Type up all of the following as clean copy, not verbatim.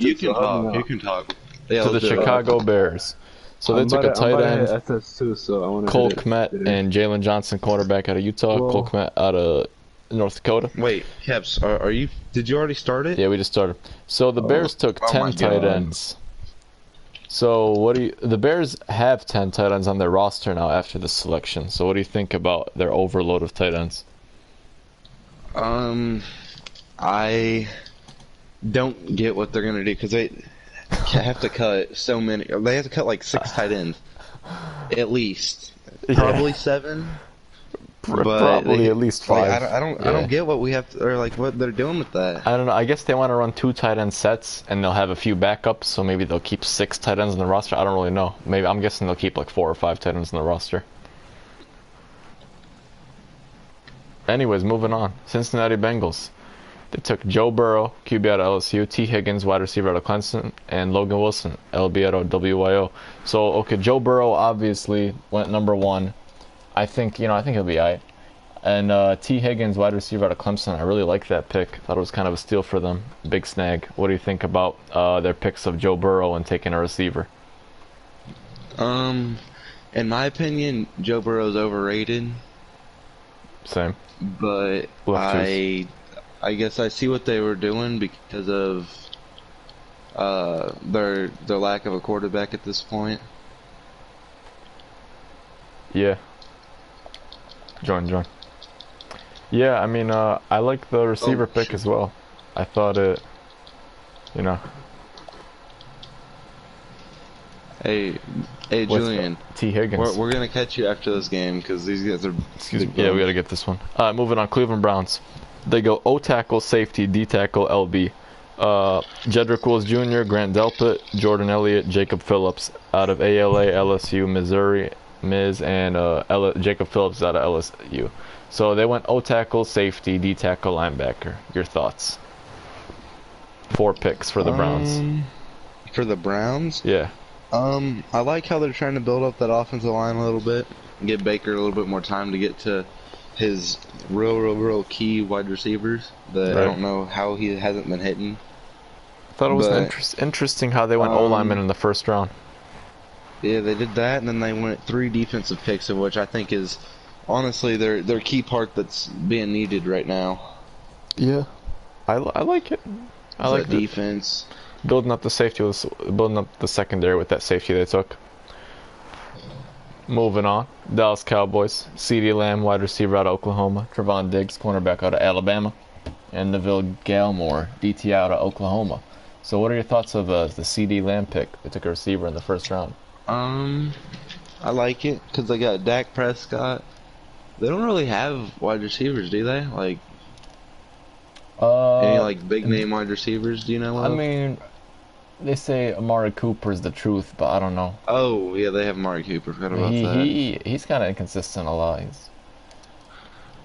You so can help me talk. You out. can talk. Yeah, To the let's do it. Chicago Bears. So they took a I'm tight about to end, hit SS2, so I want to Cole hit it. Kmet, Get it. and Jalen Johnson, quarterback out of Utah. Cole Well, Kmet out of North Dakota. Wait, Caps, are you? Did you already start it? Yeah, we just started. So the Bears took Oh 10 my tight God. ends. So what do you? The Bears have 10 tight ends on their roster now after the selection. So what do you think about their overload of tight ends? I don't get what they're gonna do because they have to cut so many. They have to cut like 6 tight ends, at least. Probably 7. But Probably at least 5. Like, I don't get what we have to, or like what they're doing with that. I don't know. I guess they want to run 2 tight end sets, and they'll have a few backups. So maybe they'll keep 6 tight ends in the roster. I don't really know. Maybe I'm guessing they'll keep like 4 or 5 tight ends in the roster. Anyways, moving on. Cincinnati Bengals. They took Joe Burrow, QB out of LSU, T. Higgins, wide receiver out of Clemson, and Logan Wilson, LB out of WYO. So, okay, Joe Burrow obviously went number 1. I think he'll be alright. And T. Higgins, wide receiver out of Clemson, I really like that pick. Thought it was kind of a steal for them. Big snag. What do you think about their picks of Joe Burrow and taking a receiver? In my opinion, Joe Burrow's overrated. Same. But I guess I see what they were doing because of their lack of a quarterback at this point. Yeah. Join. Yeah, I mean, I like the receiver pick as well. I thought it, Hey, Julian. T. Higgins. We're gonna catch you after this game because these guys are. Excuse me. Yeah, we gotta get this one. Moving on. Cleveland Browns. They go O tackle, safety, D tackle, LB. Jedrick Wills Jr., Grant Delpit, Jordan Elliott, Jacob Phillips out of ALA, LSU, Missouri, and Jacob Phillips out of LSU. So they went O tackle, safety, D tackle, linebacker. Your thoughts? 4 picks for the Browns. For the Browns? Yeah. I like how they're trying to build up that offensive line a little bit, and give Baker a little bit more time to get to his real key wide receivers that I don't know how he hasn't been hitting. I thought it was interesting how they went O-lineman in the first round. Yeah, they did that, and then they went 3 defensive picks, of which I think is honestly their key part that's being needed right now. Yeah, I like it. I like the defense. Building up the safety, building up the secondary with that safety they took. Moving on, Dallas Cowboys. CeeDee Lamb, wide receiver out of Oklahoma. Trevon Diggs, cornerback out of Alabama. And Neville Gallimore, DT out of Oklahoma. So what are your thoughts of the CeeDee Lamb pick? They took a receiver in the first round. I like it because they got Dak Prescott. They don't really have wide receivers, do they? Like, any like big name wide receivers? Do you know? I mean, they say Amari Cooper is the truth, but I don't know. Oh yeah, they have Amari Cooper. Forgot about that. He's kind of inconsistent a lot.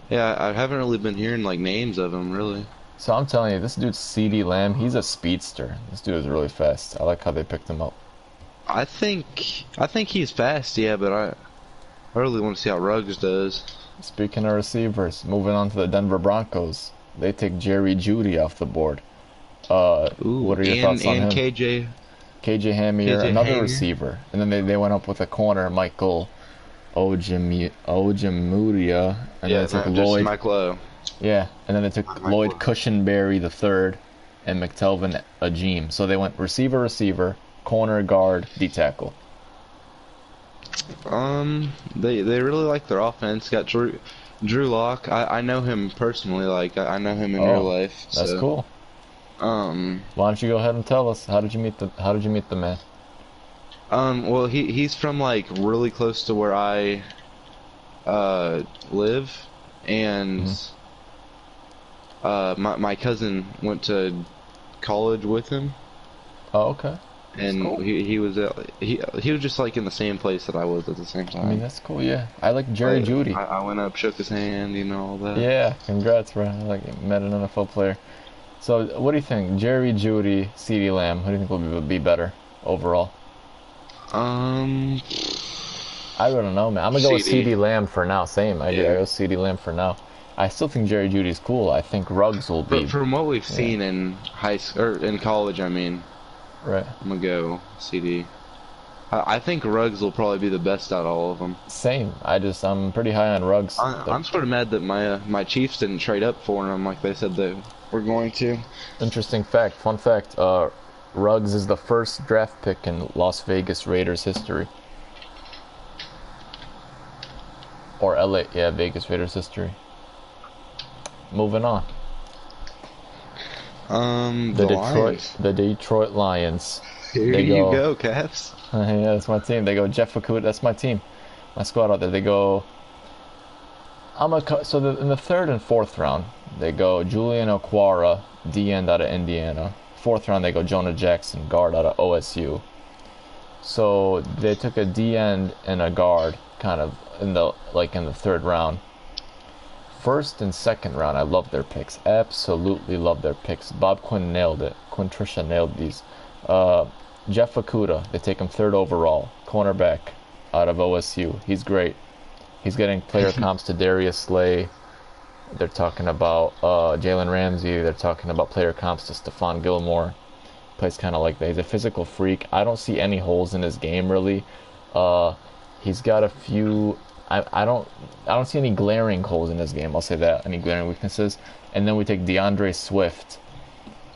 Yeah, I haven't really been hearing like names of him really. So I'm telling you, this dude's CeeDee Lamb. He's a speedster. This dude is really fast. I like how they picked him up. I think he's fast, yeah, but I really want to see how Ruggs does. Speaking of receivers, moving on to the Denver Broncos. They take Jerry Jeudy off the board. What are your thoughts on him? KJ Hamler, another receiver. And then they went up with a corner, Michael Ojemudia. And then they took Lloyd. Mike Lowe. Yeah, and then they took Lloyd Cushenberry III and McTelvin Agim. So they went receiver, corner, guard, D tackle. They really like their offense. Got Drew Lock. I know him personally. Like I know him in real life. That's cool. Why don't you go ahead and tell us how did you meet the man? Well, he's from like really close to where I live, and my cousin went to college with him. Oh, okay. And cool. he was just like in the same place that I was at the same time. I mean, that's cool. Yeah, I like Jerry Jeudy. I went up, shook his hand, all that. Yeah, congrats, bro. I met an NFL player. So, what do you think, Jerry Jeudy, CeeDee Lamb? Who do you think will be better overall? I don't know, man. I'm gonna go with CeeDee Lamb for now. Same. I go CeeDee Lamb for now. I still think Jerry Judy's cool. I think Ruggs will be. But from what we've seen in high school or in college, I mean. Right. I'm gonna go CD. I think Ruggs will probably be the best out of all of them. Same. I'm pretty high on Ruggs. I'm sort of mad that my Chiefs didn't trade up for him like they said they were going to. Interesting fact. Fun fact. Ruggs is the first draft pick in Las Vegas Raiders history. Or LA, yeah, Vegas Raiders history. Moving on. The Detroit Lions. Here you go, Caps. Yeah, that's my team. They go Jeff Okudah. That's my team. My squad out there. They go. In the third and fourth round, they go Julian Okwara, D end out of Indiana. Fourth round, they go Jonah Jackson, guard out of OSU. So they took a D end and a guard, kind of in the third round. First and second round, I love their picks. Absolutely love their picks. Bob Quinn nailed it. Quinn Trisha nailed these. Jeff Okudah, they take him third overall, cornerback out of OSU. He's great. He's getting player comps to Darius Slay. They're talking about Jalen Ramsey. They're talking about player comps to Stephon Gilmore. Plays kind of like that. He's a physical freak. I don't see any holes in his game really. He's got a few. I don't see any glaring holes in his game. I'll say that. Any glaring weaknesses. And then we take DeAndre Swift,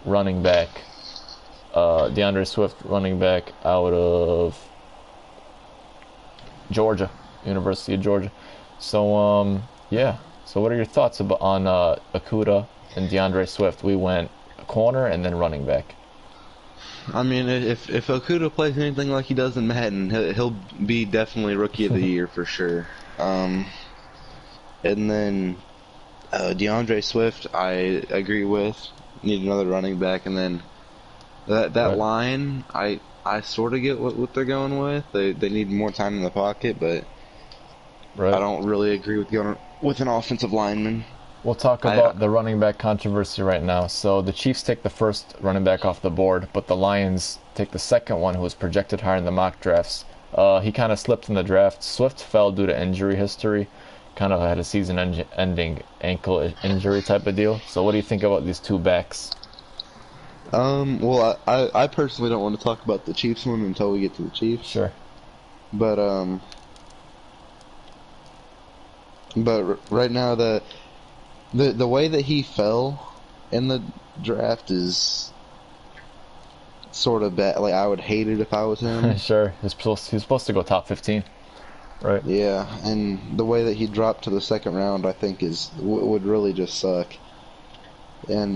running back. DeAndre Swift, running back out of Georgia, University of Georgia. So yeah. So what are your thoughts on Okudah and DeAndre Swift? We went corner and then running back. I mean, if Okudah plays anything like he does in Madden, he'll be definitely Rookie of the Year for sure. And then DeAndre Swift, I agree with. Need another running back, and then that right. Line, I sort of get what they're going with. They need more time in the pocket, but right. I don't really agree with going with an offensive lineman. We'll talk about the running back controversy right now. So the Chiefs take the first running back off the board, but the Lions take the second one, who was projected higher in the mock drafts. He kind of slipped in the draft. Swift fell due to injury history. Kind of had a season-ending ankle injury type of deal. So what do you think about these two backs? Well, I personally don't want to talk about the Chiefs one until we get to the Chiefs. Sure. But right now the way that he fell in the draft is sort of bad. Like, I would hate it if I was him. Sure. He was supposed to go top 15. Right. Yeah, and the way that he dropped to the second round, I think would really just suck. And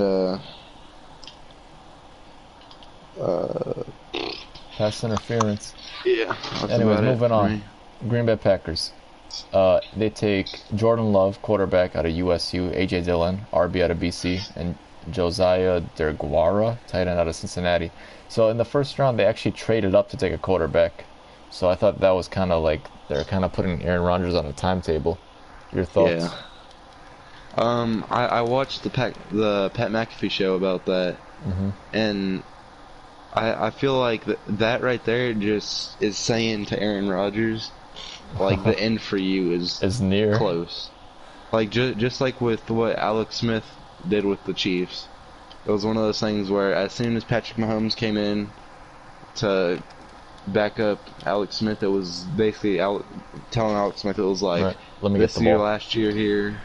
pass interference. Yeah. Anyways, moving on. Green Bay Packers. They take Jordan Love, quarterback out of USU, A.J. Dillon, RB out of BC, and Josiah DeGuara, tight end out of Cincinnati. So in the first round, they actually traded up to take a quarterback. So I thought that was kind of like they're kind of putting Aaron Rodgers on the timetable. Your thoughts? Yeah. I watched the Pat McAfee show about that, and I feel like that right there just is saying to Aaron Rodgers, like, the end for you is near, close. Like just like with what Alex Smith did with the Chiefs, it was one of those things where as soon as Patrick Mahomes came in to back up Alex Smith, it was basically telling Alex Smith, it was like, right. Let me this get the is your ball. last year here.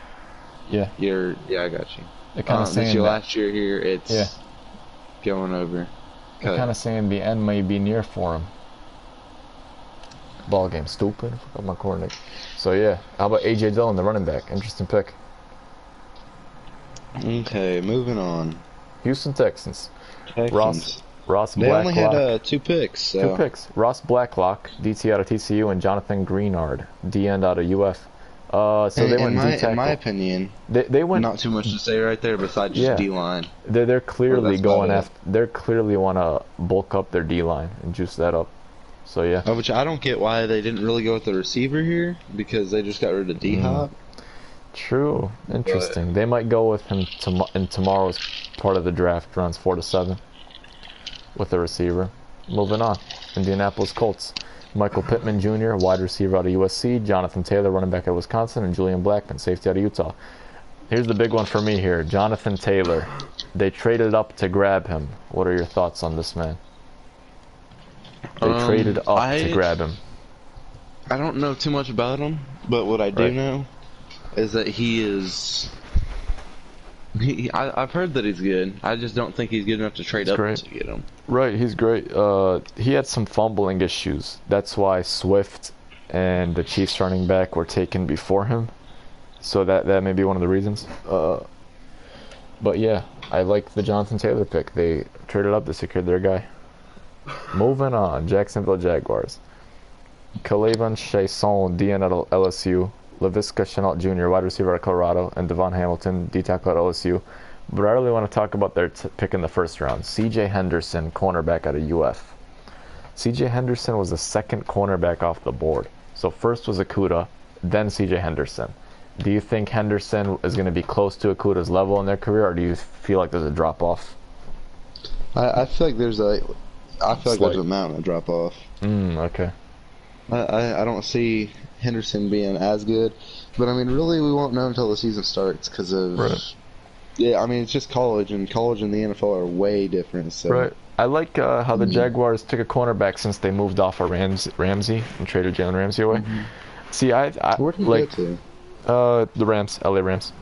Yeah. I got you. They're kind of saying this is your last year here. It's going over. They're kind of saying the end may be near for him. Ball game, stupid. Forgot my coordinate. So yeah, how about A.J. Dillon, the running back? Interesting pick. Okay, moving on. Houston Texans. Ross they Blacklock. They only had 2 picks. So. 2 picks. Ross Blacklock, DT out of TCU, and Jonathan Greenard, D end out of UF. So they went D tackle. In my opinion, they went not too much to say right there besides just D line. They're clearly going after. They clearly want to bulk up their D line and juice that up. So yeah. Which I don't get why they didn't really go with the receiver here, because they just got rid of D-Hop. True. Interesting. They might go with him in tomorrow's part of the draft, rounds 4 to 7, with the receiver. Moving on. Indianapolis Colts. Michael Pittman Jr., wide receiver out of USC. Jonathan Taylor, running back out of Wisconsin. And Julian Blackmon, safety out of Utah. Here's the big one for me here. Jonathan Taylor. They traded up to grab him. What are your thoughts on this man? They traded up to I grab him. I don't know too much about him, but what I do Right. know is that he is. I've heard that he's good. I just don't think he's good enough to trade He's up great. to get him. Right, he's great. He had some fumbling issues. That's why Swift and the Chiefs running back were taken before him. So that may be one of the reasons. But yeah, I like the Jonathan Taylor pick. They traded up to secure their guy. Moving on, Jacksonville Jaguars. K'Lavon Chaisson, DN at LSU. Laviska Shenault Jr., wide receiver at Colorado. And Devon Hamilton, D tackle at LSU. But I really want to talk about their pick in the first round. C.J. Henderson, cornerback out of UF. C.J. Henderson was the second cornerback off the board. So first was Okudah, then C.J. Henderson. Do you think Henderson is going to be close to Okudah's level in their career, or do you feel like there's a drop-off? I feel like there's a. I feel like Slight. there's a mountain of drop off. Okay. I don't see Henderson being as good, but I mean, really, we won't know until the season starts because of. Right. Yeah, I mean, it's just college, and college and the NFL are way different. So. Right. I like how the Jaguars took a cornerback since they moved off of Ramsey and traded Jalen Ramsey away. See, I Where did he like go to? the Rams, LA Rams.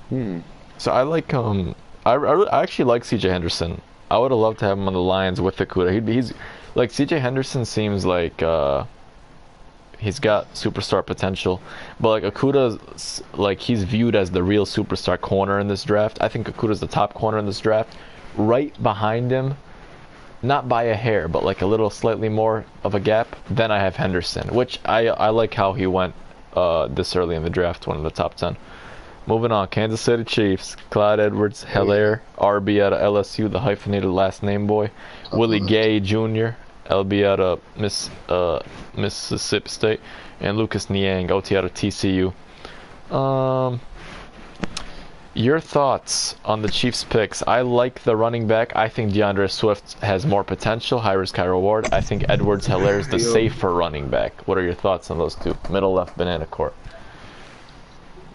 Hmm. So I like I actually like C.J. Henderson. I would have loved to have him on the Lions with Okudah. He's like C.J. Henderson seems like he's got superstar potential, but like Okudah's like he's viewed as the real superstar corner in this draft. I think Okudah's the top corner in this draft. Right behind him, not by a hair, but like a little slightly more of a gap. Then I have Henderson, which I like how he went this early in the draft, one of the top 10. Moving on, Kansas City Chiefs, Clyde Edwards-Helaire, RB out of LSU, the hyphenated last name boy. Willie Gay Jr., LB out of Mississippi State, and Lucas Niang, OT out of TCU. Your thoughts on the Chiefs picks? I like the running back. I think DeAndre Swift has more potential, high risk, high reward. I think Edwards-Helaire is the safer running back. What are your thoughts on those two? Middle left banana court.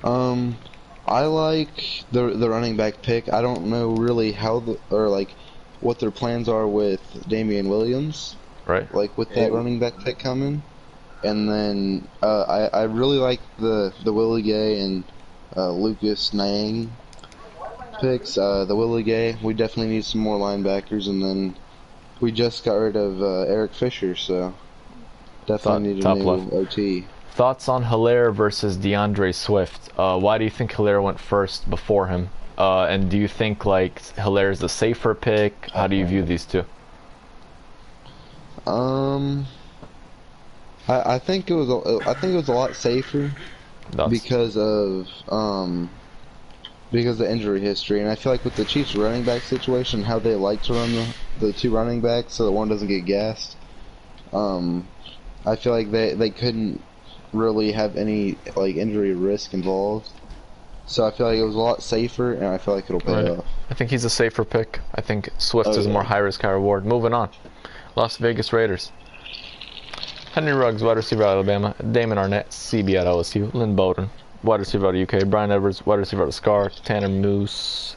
I like the running back pick. I don't know really how what their plans are with Damian Williams, Right. like with that running back pick coming. And then I really like the Willie Gay and Lucas Niang picks. The Willie Gay, we definitely need some more linebackers, and then we just got rid of Eric Fisher, so definitely need a Top new left. OT. Thoughts on Helaire versus DeAndre Swift? Why do you think Helaire went first before him? And do you think like Hilaire is the safer pick? How do you view these two? I think it was a lot safer Thoughts? because of the injury history, and I feel like with the Chiefs running back situation, how they like to run the two running backs so that one doesn't get gassed. I feel like they couldn't really have any like injury risk involved, so I feel like it was a lot safer, and I feel like it'll pay Right. off. I think he's a safer pick. I think Swift is yeah. more high risk, high reward. Moving on. Las Vegas Raiders. Henry Ruggs, wide receiver out of Alabama. Damon Arnett, CB out of LSU. Lynn Bowden, wide receiver out of UK. Brian Edwards, wide receiver out of Scar. Tanner Muse,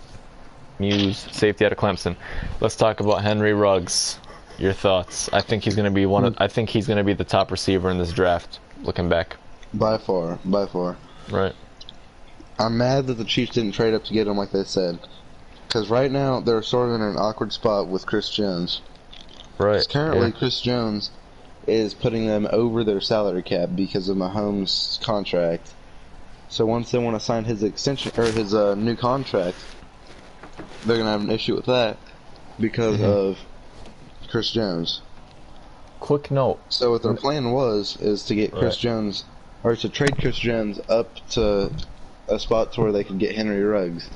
safety out of Clemson. Let's talk about Henry Ruggs. Your thoughts? I think he's going to be I think he's going to be the top receiver in this draft. Looking back. By far. Right. I'm mad that the Chiefs didn't trade up to get him like they said, because right now they're sort of in an awkward spot with Chris Jones. Right. Currently, Yeah. Chris Jones is putting them over their salary cap because of Mahomes' contract. So once they want to sign his extension or his new contract, they're gonna have an issue with that because of Chris Jones. Quick note. So what their plan is to get Chris Right. Jones, or to trade Chris Jones up to a spot to where they could get Henry Ruggs.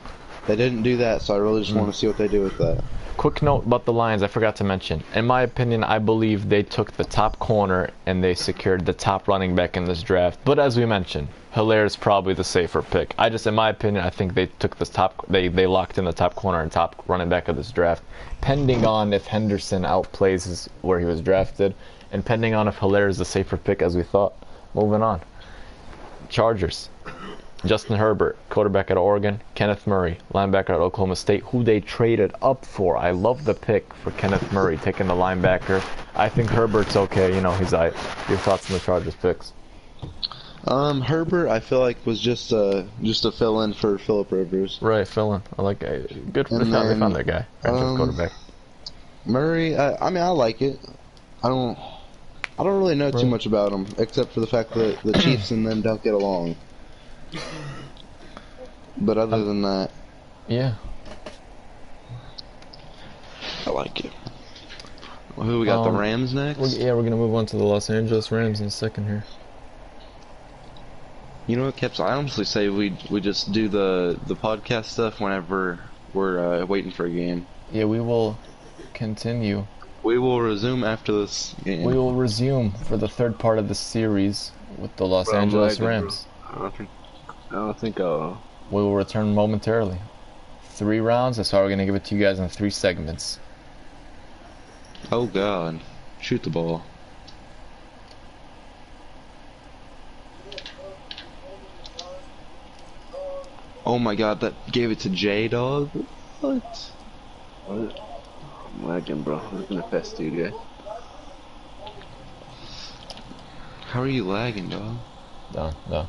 They didn't do that, so I really just want to see what they do with that. Quick note about the Lions, I forgot to mention. In my opinion, I believe they took the top corner and they secured the top running back in this draft. But as we mentioned, Hilaire is probably the safer pick. In my opinion, I think they took this they locked in the top corner and top running back of this draft, pending on if Henderson outplays where he was drafted, and pending on if Hilaire is the safer pick as we thought. Moving on. Chargers. Justin Herbert, quarterback at Oregon. Kenneth Murray, linebacker at Oklahoma State, who they traded up for. I love the pick for Kenneth Murray, taking the linebacker. I think Herbert's okay. You know, he's all right. Your thoughts on the Chargers picks? Herbert, I feel like was just a fill-in for Philip Rivers. Right, fill-in. I like good for the And time they then, found that guy. Franchise quarterback. Murray, I mean, I like it. I don't really know too much about him, except for the fact that the Chiefs and them don't get along. But other than that, Yeah. I like it. Well, who we got? The Rams next? We're gonna move on to the Los Angeles Rams in a second here. You know what, Keps? I honestly say we just do the podcast stuff whenever we're waiting for a game. Yeah, we will continue. We will resume after this game. We will resume for the third part of the series with the Los Angeles Rams. I don't think We will return momentarily. 3 rounds, that's why we're going to give it to you guys in 3 segments. Oh God, shoot the ball. Oh my God, that gave it to J-Dog? What? I'm lagging, bro. I'm gonna fest you, guy. How are you lagging, dog? No.